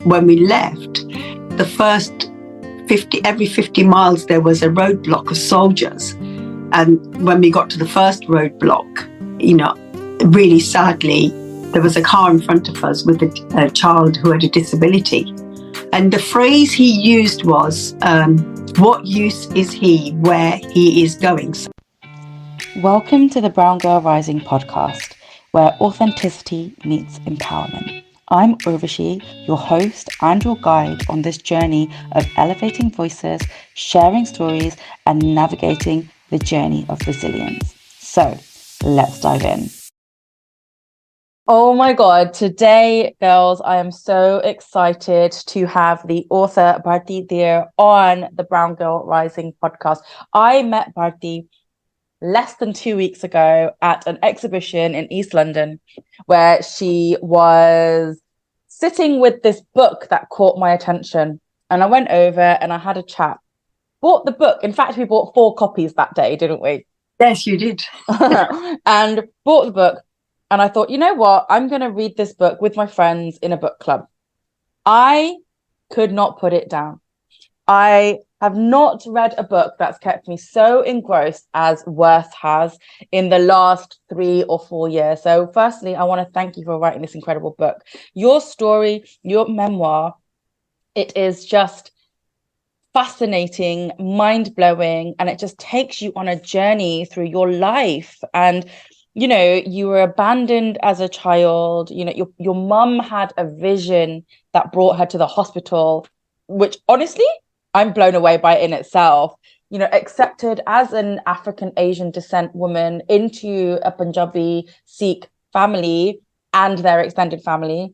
when we left, the first every 50 miles, there was a roadblock of soldiers. And when we got to the first roadblock, really sadly, there was a car in front of us with a child who had a disability. And the phrase he used was, what use is he where he is going? Welcome to the Brown Girl Rising podcast, where authenticity meets empowerment. I'm Urvashi, your host and your guide on this journey of elevating voices, sharing stories, and navigating the journey of resilience. So let's dive in. Oh my God, today, girls, I am so excited to have the author Bharti Dhir on the Brown Girl Rising podcast. I met Bharti less than 2 weeks ago at an exhibition in East London, where she was sitting with this book that caught my attention. And I went over and I had a chat. Bought the book. In fact, we bought 4 copies that day, didn't we? Yes, you did. And bought the book. And I thought, you know what? I'm going to read this book with my friends in a book club. I could not put it down. I have not read a book that's kept me so engrossed as Worth has in the last 3 or 4 years. So firstly, I want to thank you for writing this incredible book. Your story, your memoir, it is just fascinating, mind-blowing, and it just takes you on a journey through your life. And you were abandoned as a child. Your mum had a vision that brought her to the hospital, which honestly, I'm blown away by it in itself. Accepted as an African Asian descent woman into a Punjabi Sikh family and their extended family.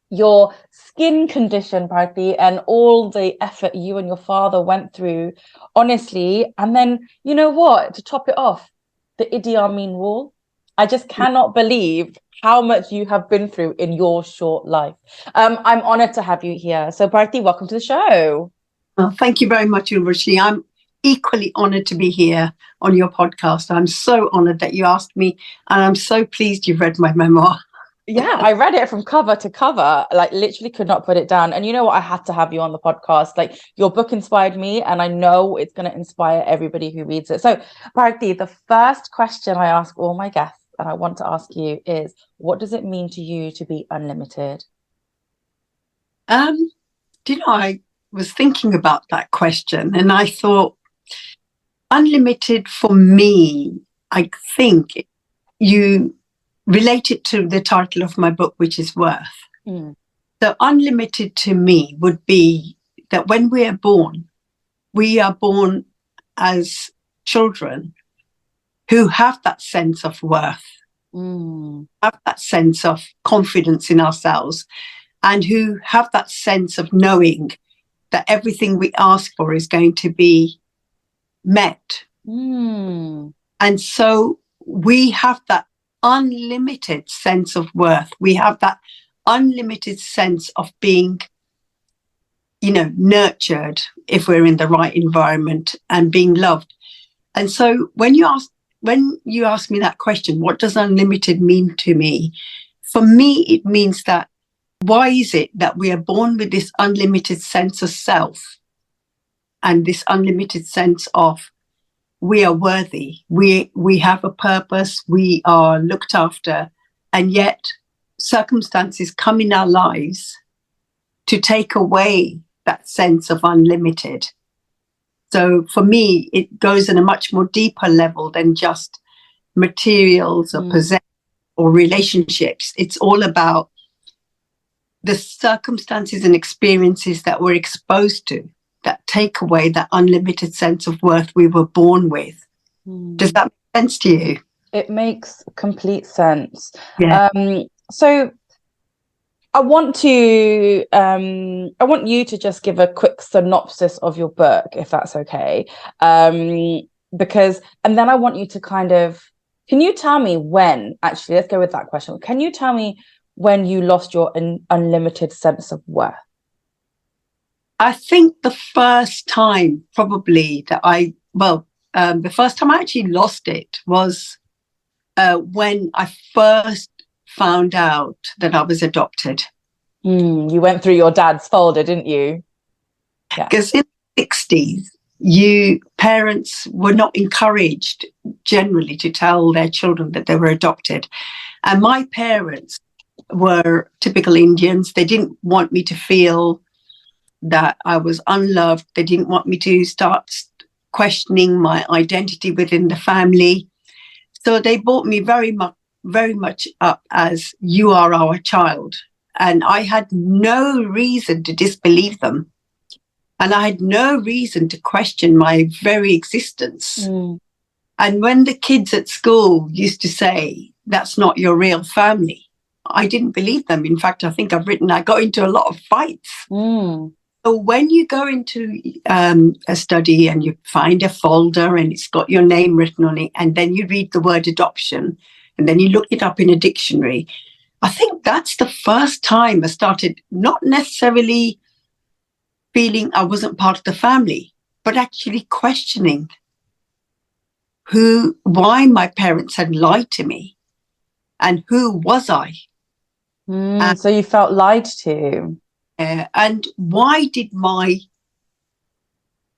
Your skin condition, Bharti, and all the effort you and your father went through, honestly. And then, you know what? To top it off, the Idi Amin rule. I just cannot believe how much you have been through in your short life. I'm honored to have you here. So, Bharti, welcome to the show. Well, thank you very much, Urvashi. I'm equally honored to be here on your podcast. I'm so honored that you asked me, and I'm so pleased you've read my memoir. Yeah, I read it from cover to cover, like literally could not put it down. And you know what? I had to have you on the podcast. Like, your book inspired me, and I know it's going to inspire everybody who reads it. So, Bharti, the first question I ask all my guests, and I want to ask you, is what does it mean to you to be unlimited? I was thinking about that question, and I thought, unlimited for me, I think you relate it to the title of my book, which is Worth. So unlimited to me would be that when we are born as children who have that sense of worth, have that sense of confidence in ourselves, and who have that sense of knowing that everything we ask for is going to be met. And so we have that unlimited sense of worth. We have that unlimited sense of being, nurtured if we're in the right environment, and being loved. And so when you ask me that question, what does unlimited mean to me? For me, it means that why is it that we are born with this unlimited sense of self and this unlimited sense of we are worthy, we have a purpose, we are looked after, and yet circumstances come in our lives to take away that sense of unlimited. So for me, it goes in a much more deeper level than just materials or possessions or relationships. It's all about the circumstances and experiences that we're exposed to that take away that unlimited sense of worth we were born with. Does that make sense to you? It makes complete sense. Yeah. So I want you to just give a quick synopsis of your book, if that's okay. And then I want you to can you tell me when, actually, let's go with that question. Can you tell me when you lost your unlimited sense of worth? I think the first time probably that the first time I actually lost it was when I first found out that I was adopted. You went through your dad's folder, didn't you? Because in the 60s, parents were not encouraged generally to tell their children that they were adopted. And my parents were typical Indians. They didn't want me to feel that I was unloved. They didn't want me to start questioning my identity within the family. So they brought me very much up as, you are our child. And I had no reason to disbelieve them. And I had no reason to question my very existence. And when the kids at school used to say, that's not your real family, I didn't believe them. In fact, I think I've written, I got into a lot of fights. So when you go into a study and you find a folder and it's got your name written on it, and then you read the word adoption, and then you look it up in a dictionary, I think that's the first time I started not necessarily feeling I wasn't part of the family, but actually questioning why my parents had lied to me and who was I. So you felt lied to. And why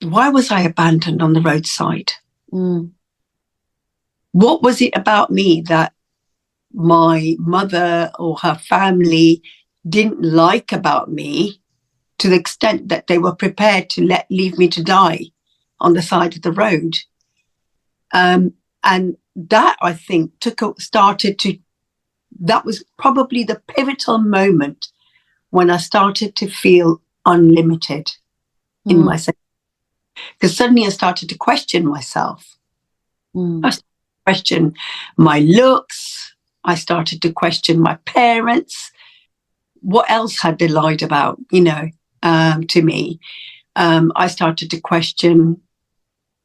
was I abandoned on the roadside? What was it about me that my mother or her family didn't like about me, to the extent that they were prepared to leave me to die on the side of the road? And that, I think, that was probably the pivotal moment when I started to feel unlimited in myself. Because suddenly I started to question myself. I started to question my looks. I started to question my parents. What else had they lied about, to me? I started to question,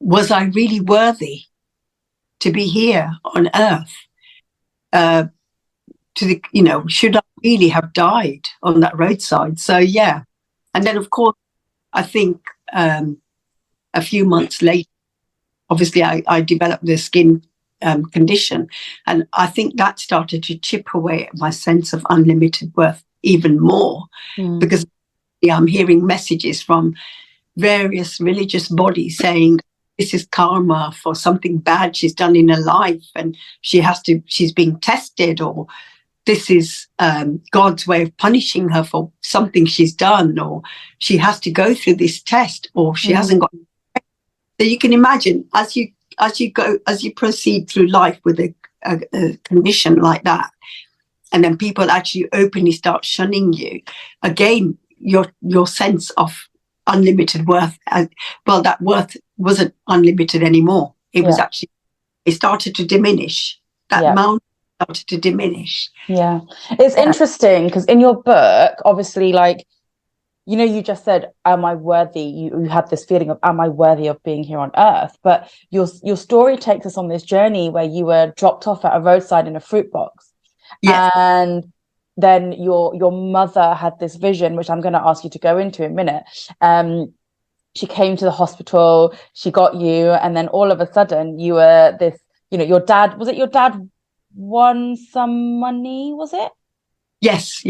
was I really worthy to be here on earth? Should I really have died on that roadside? So, yeah. And then, of course, I think a few months later, obviously, I developed the skin condition. And I think that started to chip away at my sense of unlimited worth even more, because I'm hearing messages from various religious bodies saying this is karma for something bad she's done in her life, and she's being tested, or this is God's way of punishing her for something she's done, or she has to go through this test, or she hasn't got. So you can imagine, as you proceed through life with a condition like that, and then people actually openly start shunning you, again, your sense of unlimited worth, that worth wasn't unlimited anymore. It was actually, it started to diminish. That mountain started to diminish. Yeah. It's interesting because in your book, obviously, you just said, am I worthy? You had this feeling of, am I worthy of being here on earth? But your story takes us on this journey where you were dropped off at a roadside in a fruit box. Yes. And then your mother had this vision, which I'm going to ask you to go into in a minute. She came to the hospital, she got you, and then all of a sudden you were this, your dad won some money, was it? Yes.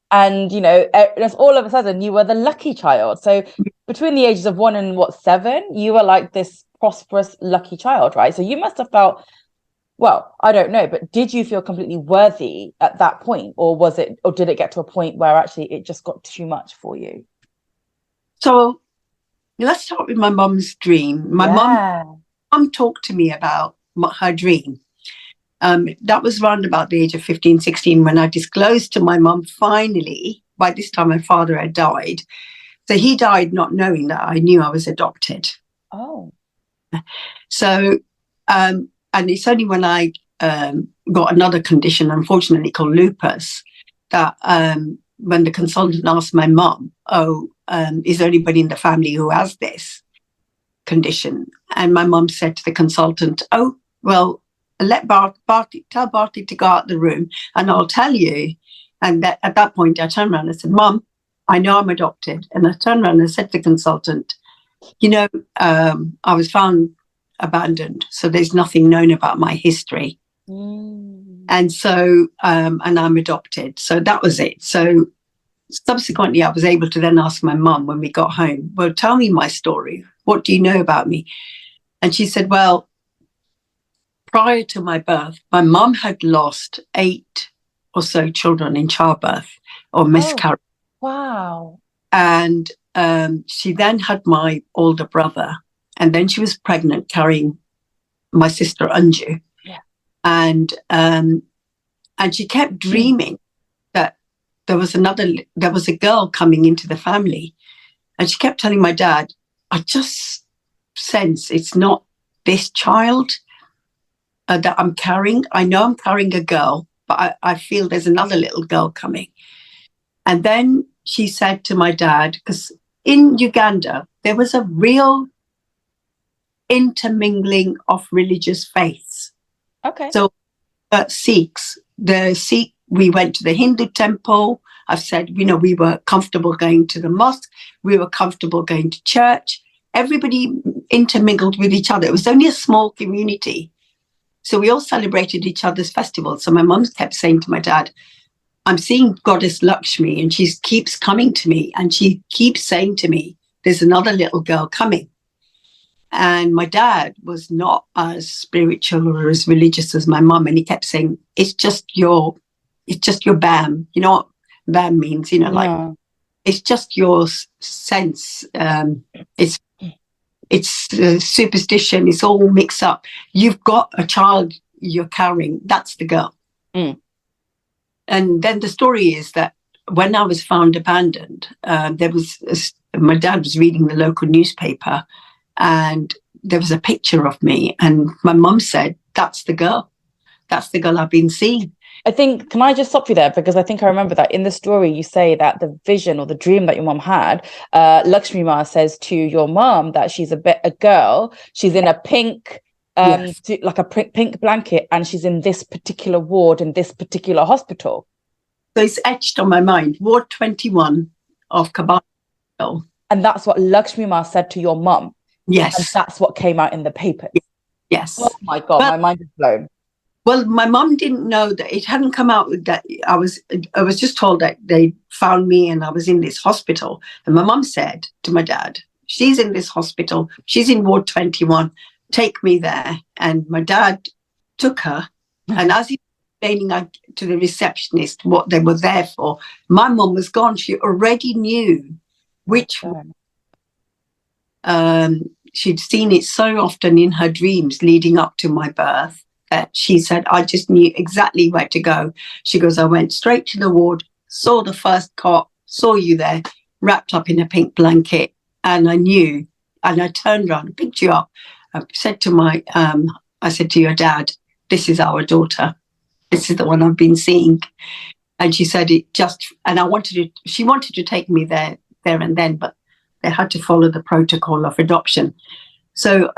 And, all of a sudden you were the lucky child. So between the ages of 1 and 7, you were like this prosperous, lucky child, right? So you must have felt, well, I don't know, but did you feel completely worthy at that point? Or did it get to a point where actually it just got too much for you? So let's start with my mum's dream. My mum talked to me about her dream. That was around about the age of 15, 16 when I disclosed to my mum, finally. By this time, my father had died. So he died not knowing that I knew I was adopted. Oh. So, and it's only when I got another condition, unfortunately, called lupus, that when the consultant asked my mum, is there anybody in the family who has this condition? And my mum said to the consultant, oh, well, tell Bharti to go out the room and I'll tell you. And at that point, I turned around and I said, Mum, I know I'm adopted. And I turned around and I said to the consultant, I was found abandoned, so there's nothing known about my history. And so, and I'm adopted. So that was it. So subsequently, I was able to then ask my mum when we got home, well, tell me my story. What do you know about me? And she said, well, prior to my birth, my mum had lost 8 or so children in childbirth or miscarriage. Oh, wow. And she then had my older brother, and then she was pregnant carrying my sister Anju. Yeah. And she kept dreaming that there was a girl coming into the family. And she kept telling my dad, I just sense it's not this child that I'm carrying. I know I'm carrying a girl, but I feel there's another little girl coming. And then she said to my dad, because in Uganda, there was a real intermingling of religious faiths. Okay. So Sikhs, we went to the Hindu temple. I've said, we were comfortable going to the mosque. We were comfortable going to church. Everybody intermingled with each other. It was only a small community. So we all celebrated each other's festivals. So my mum kept saying to my dad, I'm seeing Goddess Lakshmi, and she keeps coming to me, and she keeps saying to me, there's another little girl coming. And my dad was not as spiritual or as religious as my mum, and he kept saying, it's just your BAM. You know what BAM means? Like, it's just your sense. It's superstition. It's all mixed up. You've got a child you're carrying. That's the girl. Mm. And then the story is that when I was found abandoned, my dad was reading the local newspaper, and there was a picture of me, and my mum said, that's the girl. That's the girl I've been seeing. Can I just stop you there? Because I think I remember that in the story, you say that the vision or the dream that your mum had, Lakshmi Ma says to your mum that she's a girl, she's in a pink, Yes. like a pink blanket, and she's in this particular ward in this particular hospital. So it's etched on my mind, Ward 21 of Kabul. And that's what Lakshmi Ma said to your mum. Yes. And that's what came out in the papers. Yes. Oh my God, my mind is blown. Well, my mum didn't know that it hadn't come out that I was just told that they found me and I was in this hospital. And my mum said to my dad, she's in this hospital. She's in Ward 21. Take me there. And my dad took her. And as he was explaining to the receptionist what they were there for, my mum was gone. She already knew which she'd seen it so often in her dreams leading up to my birth. She said, I just knew exactly where to go. She goes, I went straight to the ward, saw the first cot, saw you there, wrapped up in a pink blanket, and I knew. And I turned around, picked you up. I said to your dad, this is our daughter. This is the one I've been seeing. And she said she wanted to take me there and then, but they had to follow the protocol of adoption. So,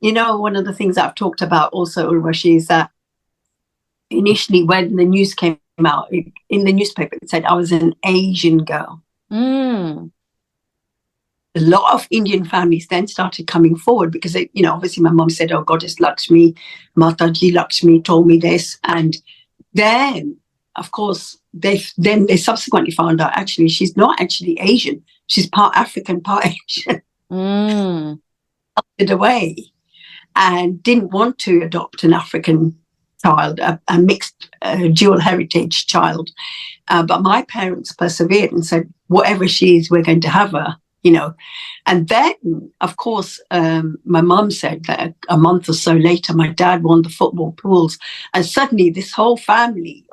one of the things I've talked about also, Urvashi, is that initially when the news came out, in the newspaper, it said I was an Asian girl. Mm. A lot of Indian families then started coming forward because, obviously my mum said, oh, Goddess Lakshmi, Mataji Lakshmi told me this. And then, of course, they subsequently found out, actually, she's not actually Asian. She's part African, part Asian. Mm. It away. And didn't want to adopt an African child, a mixed dual heritage child. But my parents persevered and said, whatever she is, we're going to have her, And then, of course, my mum said that a month or so later, my dad won the football pools. And suddenly this whole family,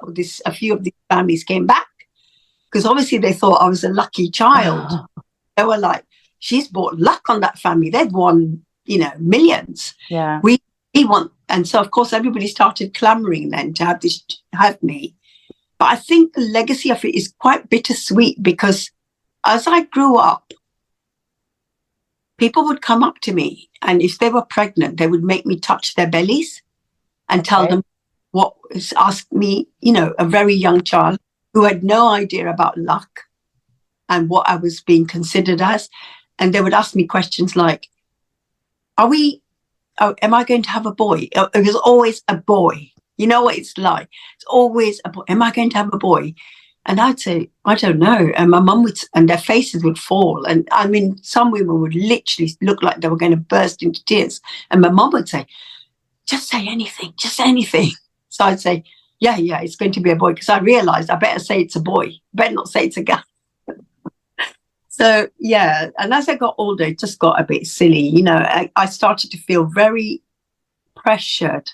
a few of these families came back because obviously they thought I was a lucky child. They were like, she's brought luck on that family. They'd won millions. Yeah. We want, and so of course everybody started clamoring then to have me. But I think the legacy of it is quite bittersweet because as I grew up, people would come up to me, and if they were pregnant, they would make me touch their bellies and tell them ask me, a very young child who had no idea about luck and what I was being considered as. And they would ask me questions like, am I going to have a boy? It was always a boy. You know what it's like. It's always a boy. Am I going to have a boy? And I'd say, I don't know. And my mum would, and their faces would fall. And I mean, some women would literally look like they were going to burst into tears. And my mum would say, just say anything, just say anything. So I'd say, yeah, it's going to be a boy. Because I realized I better say it's a boy. Better not say it's a girl. So, yeah. And as I got older, it just got a bit silly. You know, I started to feel very pressured,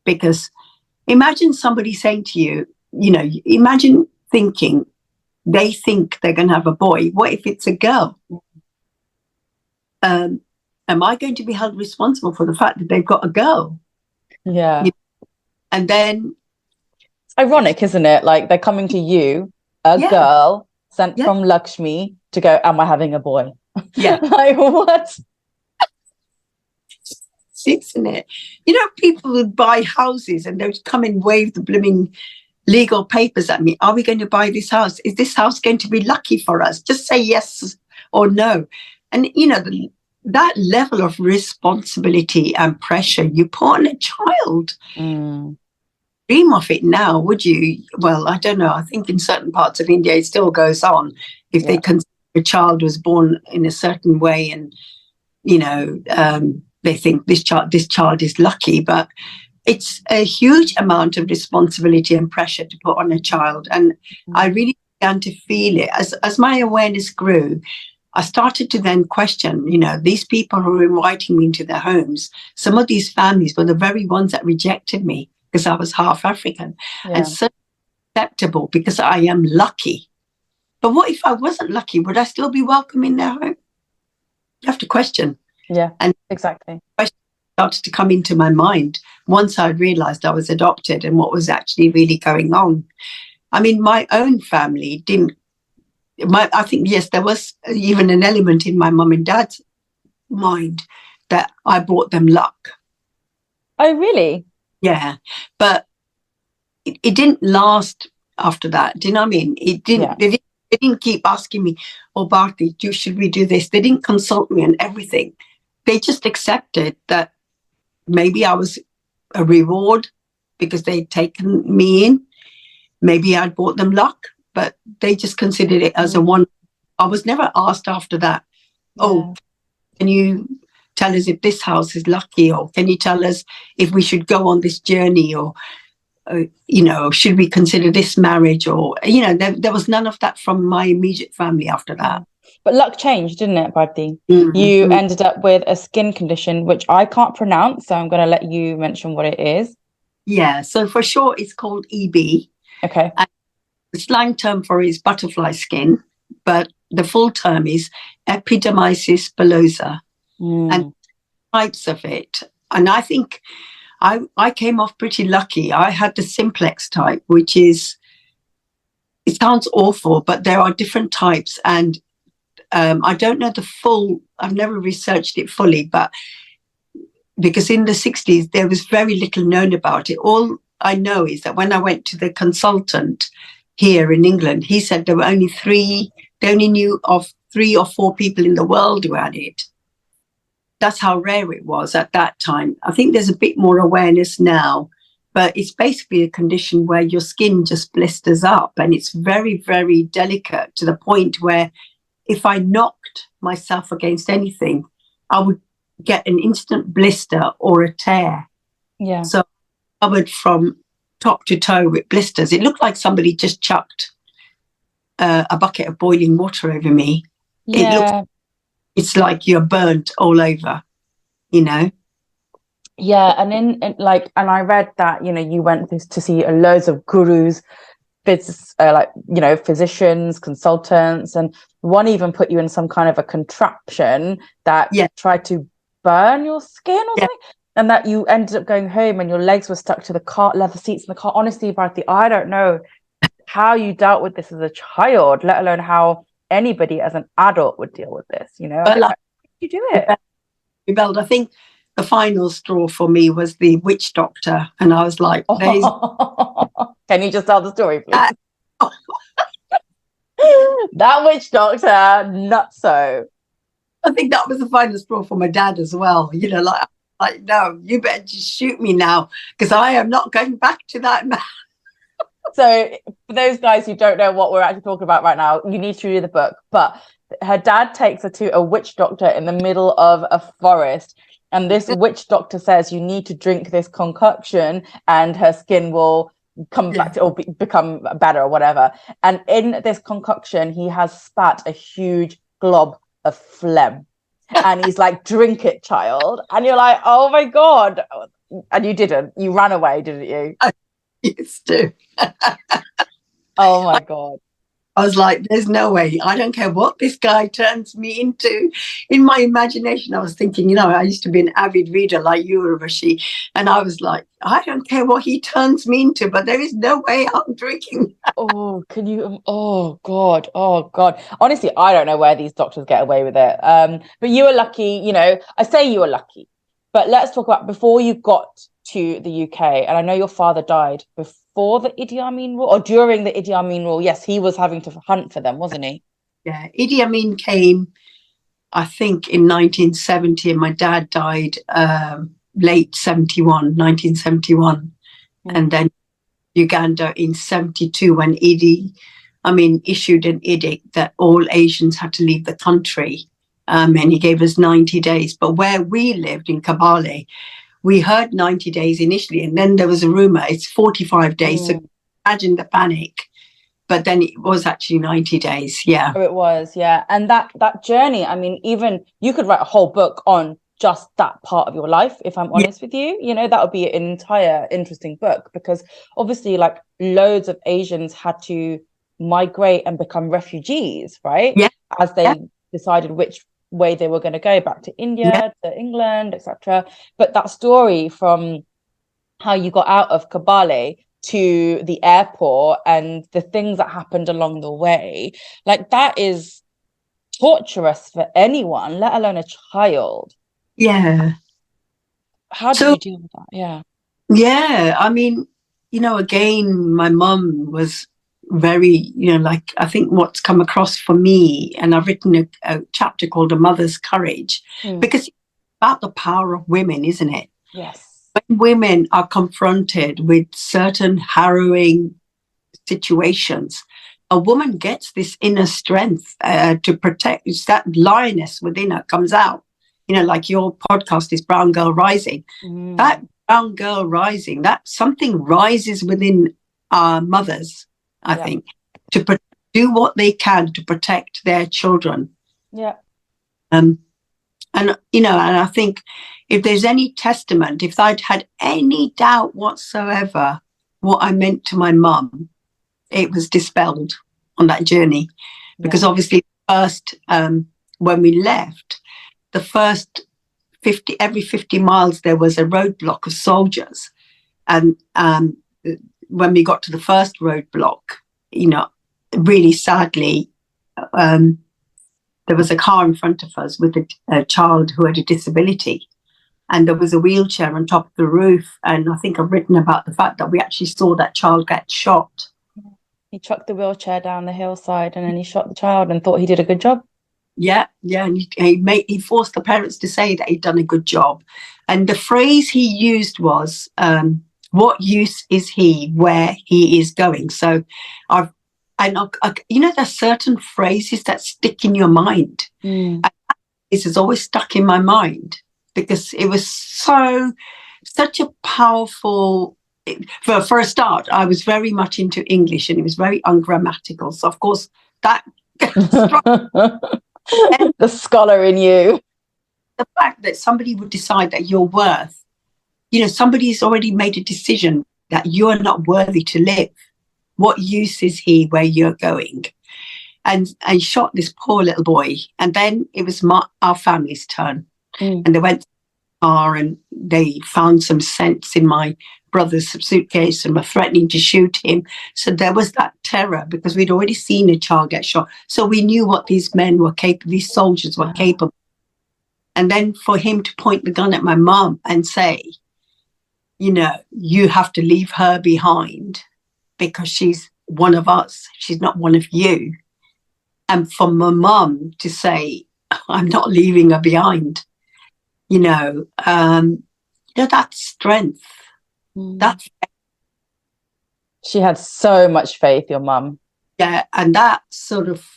because imagine somebody saying to you, you know, imagine thinking they think they're going to have a boy. What if it's a girl? Am I going to be held responsible for the fact that they've got a girl? Yeah. And then it's ironic, isn't it? Like, they're coming to you, a girl sent from Lakshmi, to go, am I having a boy? Yeah. Like, what? Isn't it? You know, people would buy houses and they would come and wave the blooming legal papers at me. Are we going to buy this house? Is this house going to be lucky for us? Just say yes or no. And, you know, that level of responsibility and pressure you put on a child. Dream of it now, would you? Well, I don't know. I think in certain parts of India it still goes on. If they consider a child was born in a certain way, and, you know, they think this child is lucky, but it's a huge amount of responsibility and pressure to put on a child. And I really began to feel it as my awareness grew. I started to then question, you know, these people who were inviting me into their homes, some of these families were the very ones that rejected me because I was half African, and so acceptable because I am lucky. But what if I wasn't lucky? Would I still be welcome in their home? You have to question. Yeah, and exactly. Questions started to come into my mind once I realized I was adopted and what was actually really going on. I mean, my own family didn't. I think, yes, there was even an element in my mum and dad's mind that I brought them luck. Oh, really? Yeah, but it didn't last after that. Do you know what I mean? It didn't. Yeah. They didn't keep asking me, "Oh, Bharti, should we do this?" They didn't consult me on everything. They just accepted that maybe I was a reward because they'd taken me in. Maybe I'd brought them luck, but they just considered it as a one. I was never asked after that, "Oh, can you tell us if this house is lucky, or can you tell us if we should go on this journey, or you know, should we consider this marriage?" Or, you know, there was none of that from my immediate family after that. But luck changed, didn't it, Bharti? You ended up with a skin condition, which I can't pronounce, so I'm going to let you mention what it is. Yeah, so for sure it's called EB. Okay. And the slang term for it is butterfly skin, but the full term is epidermolysis bullosa. And types of it. And I think I came off pretty lucky. I had the simplex type, which is, it sounds awful, but there are different types. And I don't know the full, I've never researched it fully, but because in the 60s, there was very little known about it. All I know is that when I went to the consultant here in England, he said there were only they only knew of 3 or 4 people in the world who had it. That's how rare it was at that time. I think there's a bit more awareness now, but it's basically a condition where your skin just blisters up, and it's very, very delicate to the point where if I knocked myself against anything, I would get an instant blister or a tear. Yeah. So covered from top to toe with blisters. It looked like somebody just chucked a bucket of boiling water over me. Yeah. It's like you're burnt all over, you know? Yeah, and I read that, you know, you went to see loads of gurus, physicians, consultants, and one even put you in some kind of a contraption that tried to burn your skin or something, and that you ended up going home and your legs were stuck to the leather seats in the car. Honestly, Bharti, I don't know how you dealt with this as a child, let alone how anybody as an adult would deal with this, you know? Well, how did you do it? Rebelled. I think the final straw for me was the witch doctor, and I was like, Can you just tell the story, please? That witch doctor, nutso. I think that was the final straw for my dad as well. You know, like no, you better just shoot me now, because I am not going back to that man. So for those guys who don't know what we're actually talking about right now, you need to read the book. But her dad takes her to a witch doctor in the middle of a forest. And this witch doctor says you need to drink this concoction and her skin will come back to or become better or whatever. And in this concoction, he has spat a huge glob of phlegm. And he's like, drink it, child. And you're like, oh my God. And you didn't. You ran away, didn't you? I used to. Oh my God. I was like, there's no way. I don't care what this guy turns me into. In my imagination, I was thinking, you know, I used to be an avid reader like you, Urvashi. And I was like, I don't care what he turns me into, but there is no way I'm drinking. Oh, can you? Oh God. Oh God. Honestly, I don't know where these doctors get away with it. But you were lucky, you know, I say you were lucky, but let's talk about before you got to the UK. And I know your father died before the Idi Amin rule or during the Idi Amin rule. Yes, he was having to hunt for them, wasn't he? Yeah, Idi Amin came, I think, in 1970, and my dad died late 1971. And then Uganda in 72 when Idi Amin issued an edict that all Asians had to leave the country. And he gave us 90 days. But where we lived in Kabale, we heard 90 days initially, and then there was a rumor it's 45 days. So imagine the panic. But then it was actually 90 days. Yeah. Oh, it was, yeah. And that journey, I mean, even you could write a whole book on just that part of your life, if I'm honest with you. You know, that would be an entire interesting book because obviously, like, loads of Asians had to migrate and become refugees, right? Yeah. As they decided which way they were going to go, back to India, to England, etc. But that story from how you got out of Kabale to the airport and the things that happened along the way, like, that is torturous for anyone, let alone a child. Yeah. How did you deal with that? Yeah, I mean, you know, again, my mum was very, you know, like, I think what's come across for me, and I've written a chapter called A Mother's Courage, because it's about the power of women, isn't it? Yes. When women are confronted with certain harrowing situations, a woman gets this inner strength to protect. It's that lioness within her comes out. You know, like your podcast is Brown Girl Rising. That brown girl rising, that something rises within our mothers, I think, to do what they can to protect their children. Yeah. And, you know, and I think if there's any testament, if I'd had any doubt whatsoever what I meant to my mum, it was dispelled on that journey. Because obviously first, when we left, the first every 50 miles, there was a roadblock of soldiers. And when we got to the first roadblock, you know, really sadly, there was a car in front of us with a child who had a disability. And there was a wheelchair on top of the roof. And I think I've written about the fact that we actually saw that child get shot. He chucked the wheelchair down the hillside and then he shot the child and thought he did a good job. Yeah. And he forced the parents to say that he'd done a good job. And the phrase he used was, what use is he where he is going? So you know, there's certain phrases that stick in your mind. And this has always stuck in my mind because it was such a powerful. For a start, I was very much into English and it was very ungrammatical. So of course that the scholar in you. The fact that somebody would decide that you're worth, you know, somebody's already made a decision that you're not worthy to live. What use is he where you're going? And shot this poor little boy. And then it was our family's turn. And they went to the car and they found some sense in my brother's suitcase and were threatening to shoot him. So there was that terror because we'd already seen a child get shot. So we knew what these men were capable, these soldiers were capable. And then for him to point the gun at my mom and say, you know, you have to leave her behind because she's one of us. She's not one of you. And for my mom to say, I'm not leaving her behind, you know, that's strength. That's, She had so much faith, your mum. Yeah, and that sort of,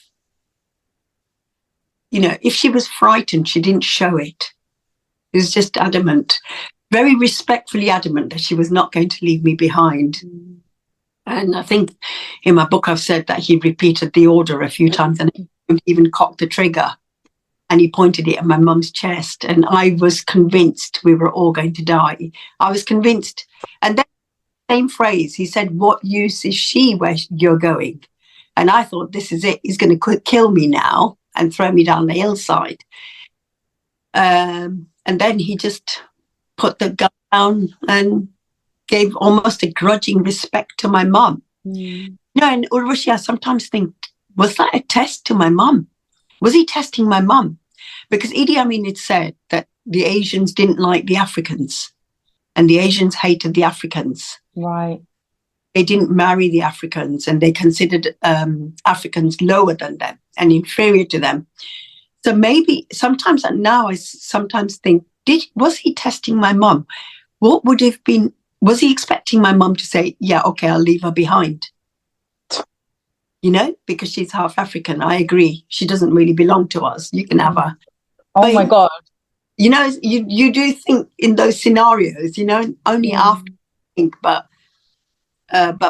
if she was frightened, she didn't show it. She was just adamant, very respectfully adamant that she was not going to leave me behind. And I think in my book I've said that he repeated the order a few times and even cocked the trigger, and he pointed it at my mum's chest, and I was convinced we were all going to die. I was convinced. And then same phrase, he said, "What use is she where you're going?" And I thought, this is it. He's going to kill me now and throw me down the hillside. And then he just put the gun down and gave almost a grudging respect to my mum. And Urvashi, I sometimes think, was that a test to my mum? Was he testing my mum? Because Idi Amin had said that the Asians didn't like the Africans and the Asians hated the Africans. Right. They didn't marry the Africans, and they considered Africans lower than them and inferior to them. So maybe sometimes now I sometimes think, was he testing my mum? What would have been, was he expecting my mum to say, yeah, okay, I'll leave her behind? Because she's half African. I agree. She doesn't really belong to us. You can have her. Oh, my God. You do think in those scenarios, only after I think, but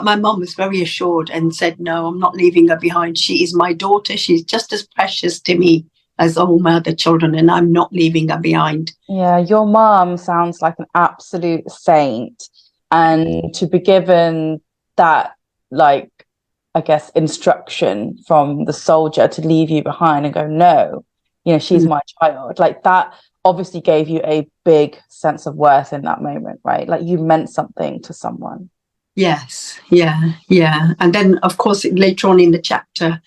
my mum was very assured and said, no, I'm not leaving her behind. She is my daughter. She's just as precious to me as all my other children, and I'm not leaving her behind. Yeah, your mum sounds like an absolute saint. And to be given that, like, I guess, instruction from the soldier to leave you behind and go, no, she's my child. Like, that obviously gave you a big sense of worth in that moment, right? Like, you meant something to someone. Yes, yeah. And then, of course, later on in the chapter,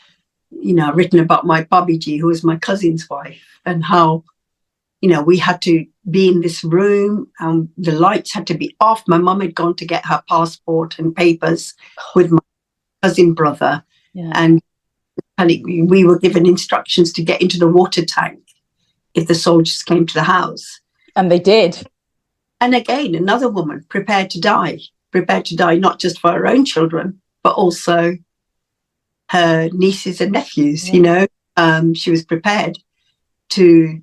written about my Babiji, who was my cousin's wife, and how, we had to be in this room and the lights had to be off. My mum had gone to get her passport and papers with my cousin brother. Yeah. And we were given instructions to get into the water tank if the soldiers came to the house. And they did. And again, another woman prepared to die not just for her own children, but also her nieces and nephews. She was prepared to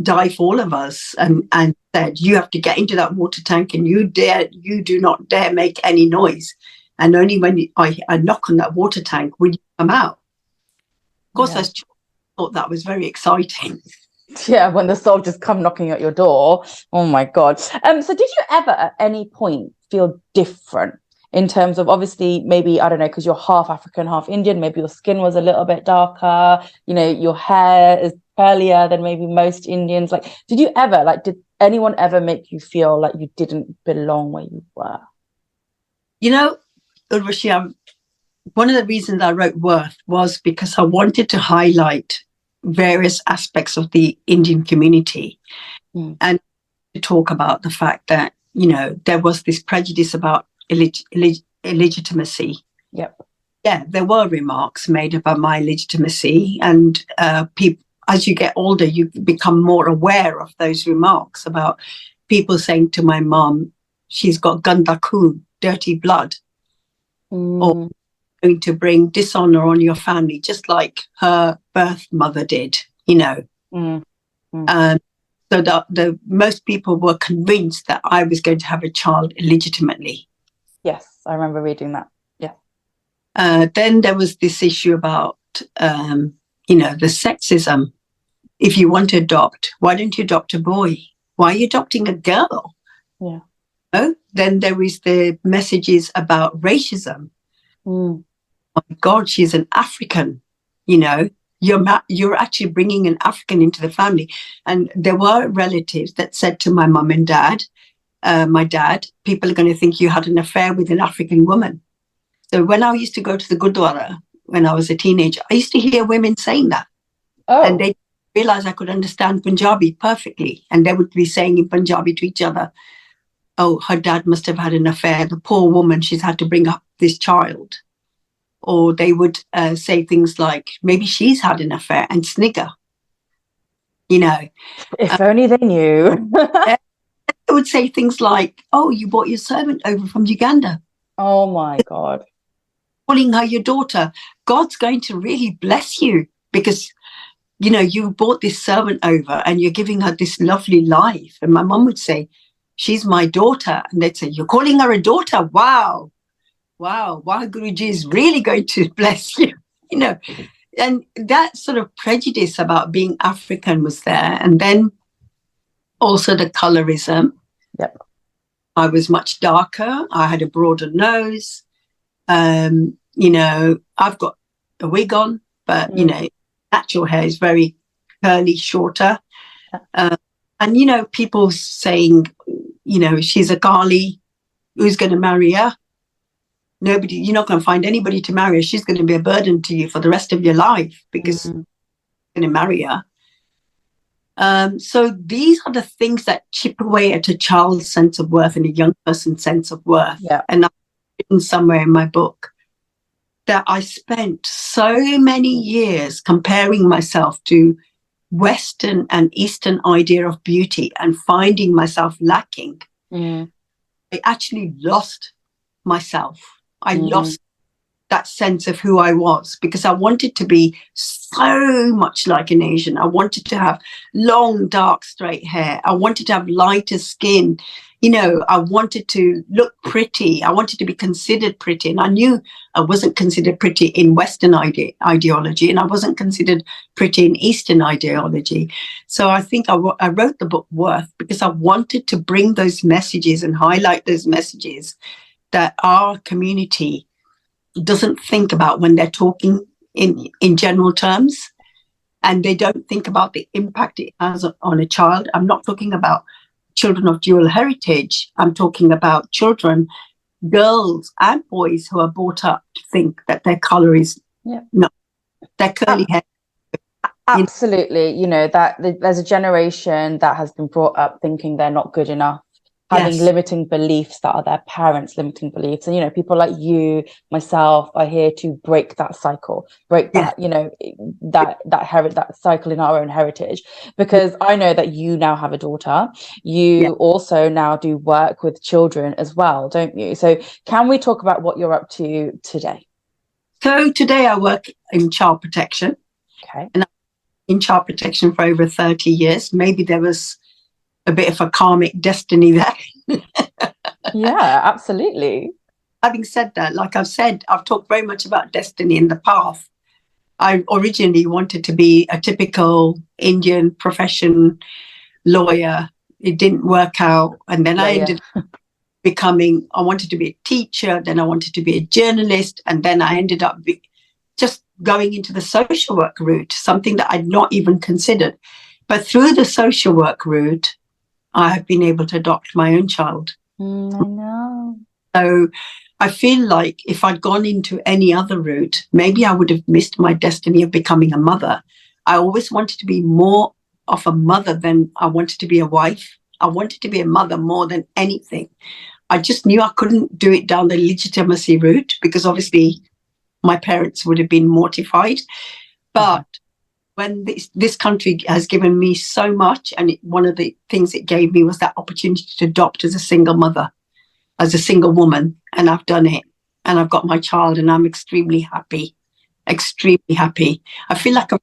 die for all of us, and said, you have to get into that water tank, and you do not dare make any noise, and only when I knock on that water tank will you come out. Of course, I thought that was very exciting. Yeah, when the soldiers come knocking at your door. Oh my God. So did you ever at any point feel different in terms of, obviously, maybe, I don't know, because you're half African, half Indian, maybe your skin was a little bit darker, your hair is curlier than maybe most Indians. Like, did you ever, did anyone ever make you feel like you didn't belong where you were? Urvashi, one of the reasons I wrote Worth was because I wanted to highlight various aspects of the Indian community and to talk about the fact that, there was this prejudice about illegitimacy. Yep. Yeah, there were remarks made about my legitimacy, and people, as you get older, you become more aware of those remarks about people saying to my mom, she's got ganda khoon, dirty blood, or going to bring dishonor on your family, just like her birth mother did, So the most people were convinced that I was going to have a child illegitimately. Yes, I remember reading that. Yeah. Then there was this issue about, the sexism. If you want to adopt, why don't you adopt a boy? Why are you adopting a girl? Yeah. Then there is the messages about racism. Oh my God, she's an African, you're actually bringing an African into the family. And there were relatives that said to my mum and dad, my dad, people are going to think you had an affair with an African woman. So when I used to go to the Gurdwara, when I was a teenager, I used to hear women saying that. Oh. And they realized I could understand Punjabi perfectly. And they would be saying in Punjabi to each other, oh, her dad must have had an affair. The poor woman, she's had to bring up this child. Or they would say things like, maybe she's had an affair, and snigger. If only they knew. They would say things like, oh, you brought your servant over from Uganda. Oh my God. Calling her your daughter, God's going to really bless you because, you know, you brought this servant over and you're giving her this lovely life. And my mum would say, she's my daughter. And they'd say, you're calling her a daughter? Wow. Wow. Guruji is really going to bless you, you know. And that sort of prejudice about being African was there. And then also the colorism. Yep. I was much darker. I had a broader nose. You know, I've got a wig on, but, you know, natural hair is very curly, shorter. And, you know, people saying, you know, she's a Kali, who's going to marry her? Nobody, you're not going to find anybody to marry her. She's going to be a burden to you for the rest of your life because you're going to marry her. So these are the things that chip away at a child's sense of worth and a young person's sense of worth. Yeah. And I've written somewhere in my book that I spent so many years comparing myself to Western and Eastern idea of beauty and finding myself lacking. I actually lost myself. I lost that sense of who I was because I wanted to be so much like an Asian. I wanted to have long, dark, straight hair. I wanted to have lighter skin. You know, I wanted to look pretty. I wanted to be considered pretty. And I knew I wasn't considered pretty in Western ideology, and I wasn't considered pretty in Eastern ideology. So I think I wrote the book Worth because I wanted to bring those messages and highlight those messages that our community doesn't think about when they're talking in general terms, and they don't think about the impact it has on a child. I'm not talking about children of dual heritage. I'm talking about children, girls and boys who are brought up to think that their color is not their curly hair. Absolutely. You know, that there's a generation that has been brought up thinking they're not good enough, having limiting beliefs that are their parents' limiting beliefs. And, you know, people like you, myself, are here to break that cycle, break that, you know, that cycle in our own heritage. Because I know that you now have a daughter. You also now do work with children as well, don't you? So can we talk about what you're up to today? So today I work in child protection. Okay. And I'm in child protection for over 30 years. Maybe there was a bit of a karmic destiny there. Yeah, absolutely. Having said that, like I've said, I've talked very much about destiny in the path. I originally wanted to be a typical Indian profession lawyer. It didn't work out. And then I ended up I wanted to be a teacher, then I wanted to be a journalist, and then I ended up just going into the social work route, something that I'd not even considered. But through the social work route, I have been able to adopt my own child. I know. So I feel like if I'd gone into any other route, maybe I would have missed my destiny of becoming a mother. I always wanted to be more of a mother than I wanted to be a wife. I wanted to be a mother more than anything. I just knew I couldn't do it down the legitimacy route because obviously my parents would have been mortified. But when this country has given me so much, and one of the things it gave me was that opportunity to adopt as a single mother, as a single woman, and I've done it, and I've got my child, and I'm extremely happy. I feel like a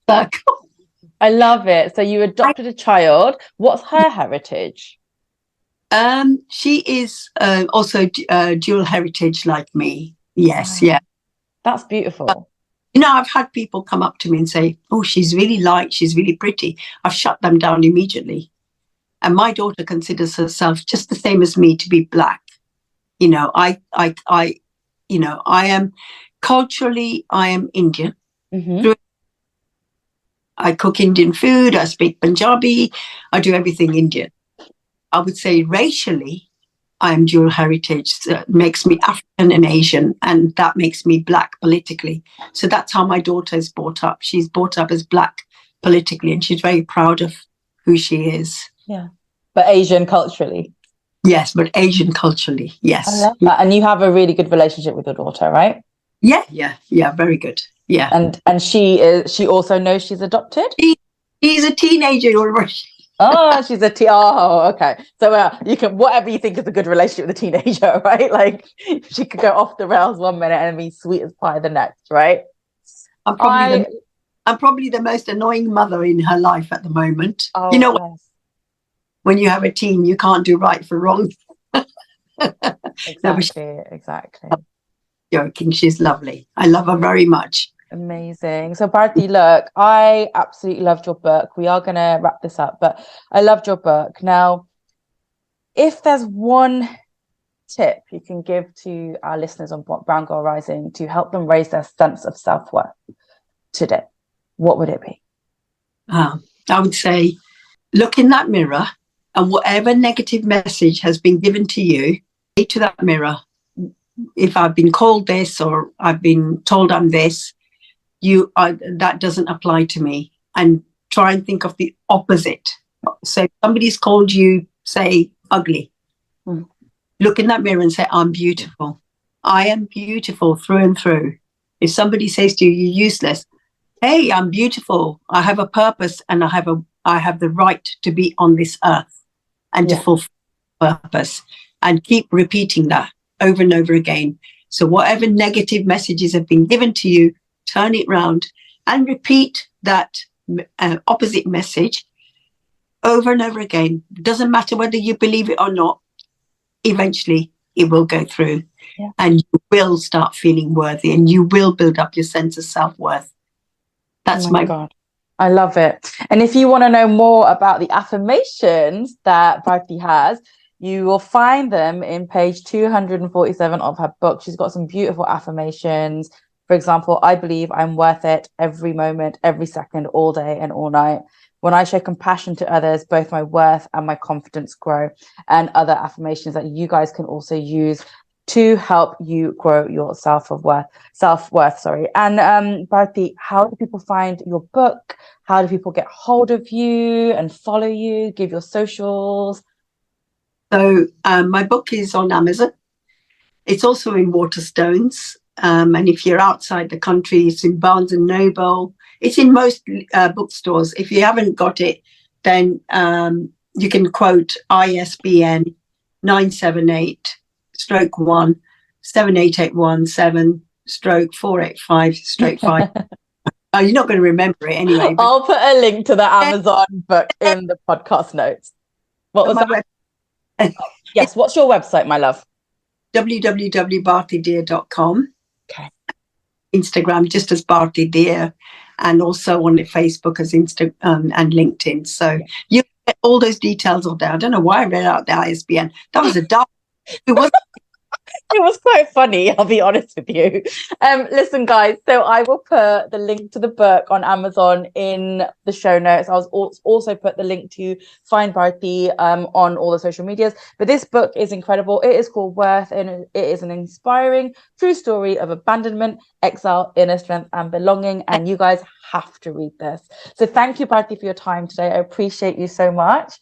circle. I love it. So you adopted a child. What's her heritage? She is also dual heritage like me. Yes, wow. That's beautiful. You know, I've had people come up to me and say, oh, she's really light, she's really pretty. I've shut them down immediately. And my daughter considers herself just the same as me to be black. You know, I am culturally, I am Indian. I cook Indian food, I speak Punjabi, I do everything Indian. I would say racially, I am dual heritage. So it makes me African and Asian, and that makes me black politically. So that's how my daughter is brought up. She's brought up as black politically, and she's very proud of who she is. Yeah. But Asian culturally. Yes, but Asian culturally, yes. I love that. And you have a really good relationship with your daughter, right? Yeah, very good. Yeah. And she also knows she's adopted? She's a teenager already. Oh, she's a oh, okay. So you can whatever you think is a good relationship with a teenager, right? Like she could go off the rails one minute and be sweet as pie the next, right? I'm probably the most annoying mother in her life at the moment. You know, bless. when you have a teen, you can't do right for wrong. Exactly. Joking. She's lovely. I love her very much. Amazing. So Bharti, look, I absolutely loved your book. We are going to wrap this up, but I loved your book. Now, if there's one tip you can give to our listeners on Brown Girl Rising to help them raise their sense of self-worth today, what would it be? I would say, look in that mirror, and whatever negative message has been given to you, say to that mirror, if I've been called this or I've been told I'm this, that doesn't apply to me. And try and think of the opposite. So if somebody's called you, say, ugly. Look in that mirror and say, I'm beautiful. I am beautiful through and through. If somebody says to you, you're useless, hey, I'm beautiful. I have a purpose, and I have the right to be on this earth and to fulfill purpose. And keep repeating that over and over again. So whatever negative messages have been given to you, turn it round and repeat that opposite message over and over again. It doesn't matter whether you believe it or not. Eventually, it will go through, and you will start feeling worthy, and you will build up your sense of self-worth. That's my God. I love it. And if you want to know more about the affirmations that Bharti has, you will find them in page 247 of her book. She's got some beautiful affirmations. For example, I believe I'm worth it every moment, every second, all day and all night. When I show compassion to others, both my worth and my confidence grow. And other affirmations that you guys can also use to help you grow your self-worth. And Bharti, how do people find your book? How do people get hold of you and follow you? Give your socials. So my book is on Amazon. It's also in Waterstones. And if you're outside the country, it's in Barnes and Noble. It's in most bookstores. If you haven't got it, then you can quote ISBN 978-1-78817-485-5. You're not going to remember it anyway. I'll put a link to the Amazon book in the podcast notes. What was that? Yes, what's your website, my love? www.bhartidhir.com. Okay. Instagram just as Bharti Dhir, and also on Facebook as Instagram and LinkedIn. So you get all those details all there. I don't know why I read out the ISBN. That was a dark. It was. It was quite funny, I'll be honest with you. Listen, guys, so I will put the link to the book on Amazon in the show notes. I'll also put the link to find Bharti on all the social medias. But this book is incredible. It is called Worth, and it is an inspiring true story of abandonment, exile, inner strength, and belonging. And you guys have to read this. So thank you, Bharti, for your time today. I appreciate you so much.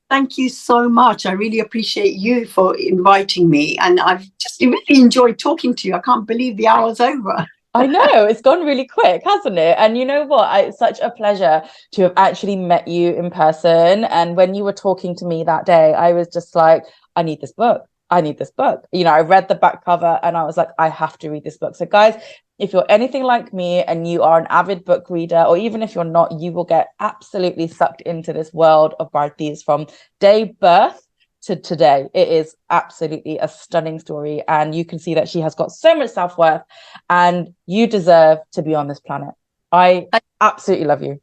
Thank you so much. I really appreciate you for inviting me. And I've just really enjoyed talking to you. I can't believe the hour's over. I know, it's gone really quick, hasn't it? And you know what? It's such a pleasure to have actually met you in person. And when you were talking to me that day, I was just like, I need this book. I need this book. You know, I read the back cover and I was like, I have to read this book. So guys, if you're anything like me and you are an avid book reader, or even if you're not, you will get absolutely sucked into this world of Bharti's from day birth to today. It is absolutely a stunning story. And you can see that she has got so much self-worth, and you deserve to be on this planet. I absolutely love you.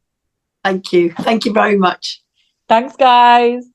Thank you. Thank you very much. Thanks, guys.